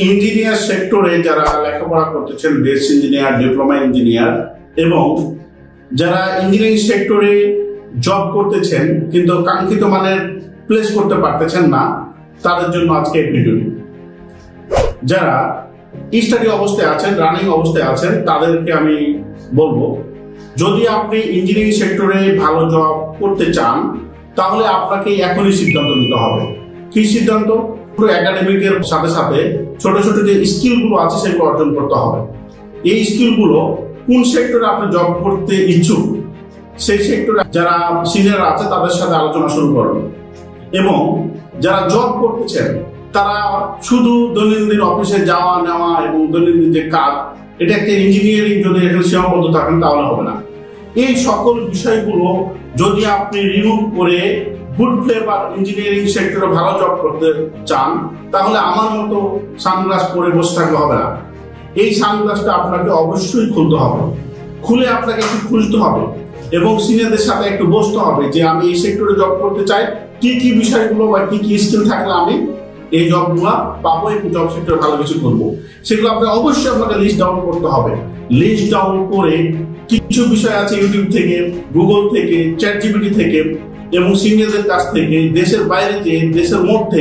Engineer সেক্টরে যারা লেখাপড়া করতেছেন, বেস ইঞ্জিনিয়ার, ডিপ্লোমা ইঞ্জিনিয়ার এবং যারা ইঞ্জিনিয়ারিং সেক্টরে জব করতেছেন কিন্তু কাঙ্ক্ষিত মানের প্লেস করতে পারতেছেন না, তাদের জন্য আজকে এই ভিডিওটি। যারা স্টাডি অবস্থায় আছেন, রানিং অবস্থায় আছেন, তাদেরকে আমি বলবো, যদি আপনি ইঞ্জিনিয়ারিং সেক্টরে ভালো জব করতে চান তাহলে আপনাকে এখনই সিদ্ধান্ত নিতে হবে। কি সিদ্ধান্ত? একাডেমিকের সাথে সাথে ছোট ছোট যে স্কিলগুলো আছে সেগুলো অর্জন করতে হবে। এই স্কিলগুলো কোন সেক্টরে আপনি জব করতে ইচ্ছুক সেই সেক্টরে যারা সিনিয়র আছে তাদের সাথে আলোচনা শুরু করুন। এবং যারা জব করতেছেন তারা শুধু দৈনন্দিন অফিসে যাওয়া নেওয়া এবং দৈনন্দিন যে কাজ, এটা একটা ইঞ্জিনিয়ারিং যদি এখানে সীমাবদ্ধ থাকেন তাহলে হবে না। এই সকল বিষয়গুলো যদি আপনি রিমুভ করে গুড ফ্লেভার ইঞ্জিনিয়ারিং সেক্টরে ভালো জব করতে চান তাহলে আমার মতো সানগ্লাস পরে বসে থাকলে হবে না। এই সানগ্লাসটা আপনাকে অবশ্যই খুলতে হবে, খুলে আপনাকে একটু খুঁজতে হবে এবং সিনিয়রদের সাথে একটু বসতে হবে যে আমি এই সেক্টরে জব করতে চাই, কি কি বিষয়গুলো বা কি কি স্কিল থাকলে আমি এই জবগুলো পাবো এবং জব সেক্টরে ভালো কিছু করবো, সেগুলো অবশ্যই আপনাকে লিস্ট ডাউন করতে হবে। লিস্ট ডাউন করে কিছু বিষয় আছে ইউটিউব থেকে, গুগল থেকে, চ্যাটজিপিটি থেকে এবং সিনিয়রদের কাছ থেকে, দেশের বাইরে যে দেশের মধ্যে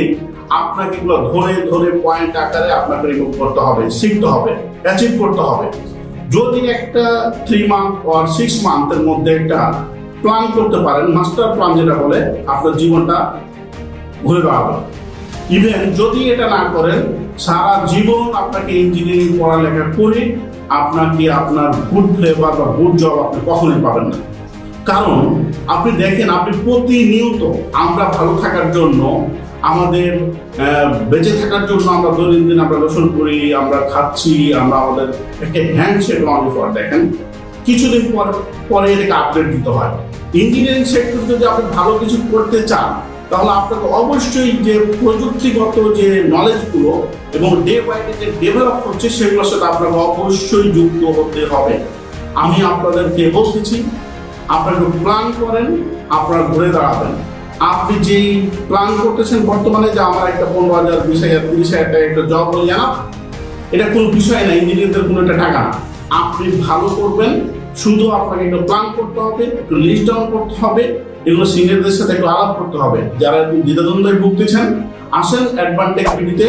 আপনাকে এগুলো ধরে ধরে পয়েন্ট আকারে আপনাকে রিমুভ করতে হবে, শিখতে হবে, অ্যাচিভ করতে হবে। যদি একটা 3 মান্থ আর 6 মান্থের মধ্যে একটা প্ল্যান করতে পারেন, মাস্টার প্ল্যান যেটা বলে, আপনার জীবনটা ঘুরে দাঁড়াবে। ইভেন যদি এটা না করেন, সারা জীবন আপনাকে ইঞ্জিনিয়ারিং পড়ালেখা করে আপনাকে আপনার গুড ফ্লেভার বা গুড জব আপনি কখনোই পাবেন না। কারণ আপনি দেখেন, আপনি প্রতিনিয়ত আমরা ভালো থাকার জন্য, আমাদের বেঁচে থাকার জন্য আমরা দৈনন্দিন আমরা গোসল করি, আমরা খাচ্ছি, আমরা আমাদের একটা হ্যান্ডশেক অনলি ফর। দেখেন কিছুদিন পরে এটাকে আপডেট দিতে হয়। ইঞ্জিনিয়ারিং সেক্টর যদি আপনি ভালো কিছু করতে চান তাহলে আপনাকে অবশ্যই যে প্রযুক্তিগত যে নলেজগুলো এবং ডে বাই ডে যে ডেভেলপ হচ্ছে সেগুলোর সাথে আপনাকে অবশ্যই যুক্ত হতে হবে। আমি আপনাদেরকে বলতেছি, আপনারা প্ল্যান করেন, আপনারা ঘুরে দাঁড়াবেন। আপনি যেই প্ল্যান করতেছেন বর্তমানে যে আমার একটা 15,000, 20,000, 30,000 টাকা একটা জব হয়ে জানা, এটা কোনো বিষয় না, ইঞ্জিনিয়ারদের কোনো একটা টাকা না। আপনি ভালো করবেন, শুধু আপনাকে একটা প্ল্যান করতে হবে, একটু লিস্ট ডাউন করতে হবে, এগুলো সিনিয়রদের সাথে একটু আলাপ করতে হবে। যারা দ্বিধাদ্বন্দ্বে ভুগতেছেন আসেন অ্যাডভান্টেজ ভিডিওতে,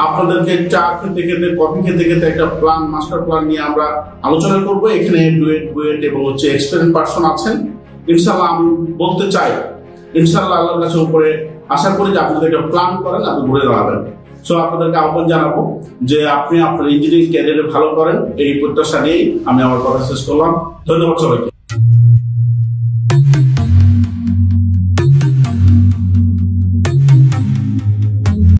আপনাদেরকে চা খেতে খেতে, কফি খেতে খেতে একটা প্ল্যান, মাস্টার প্ল্যান নিয়ে আমরা আলোচনা করবো। এখানে ডুয়েট এবং এক্সপেরিয়েন্স পারসন আছেন। ইনশাআল্লাহ আমি বলতে চাই, ইনশাআল্লাহ আল্লাহর কাছে উপরে আশা করি যে আপনাদের একটা প্ল্যান করেন, আপনি ঘুরে দাঁড়াবেন। সো আপনাদেরকে আহ্বান জানাবো যে আপনি আপনার ইঞ্জিনিয়ারিং ক্যারিয়ারে ভালো করেন, এই প্রত্যাশা নিয়েই আমি আমার কথা শেষ করলাম। ধন্যবাদ সবাইকে।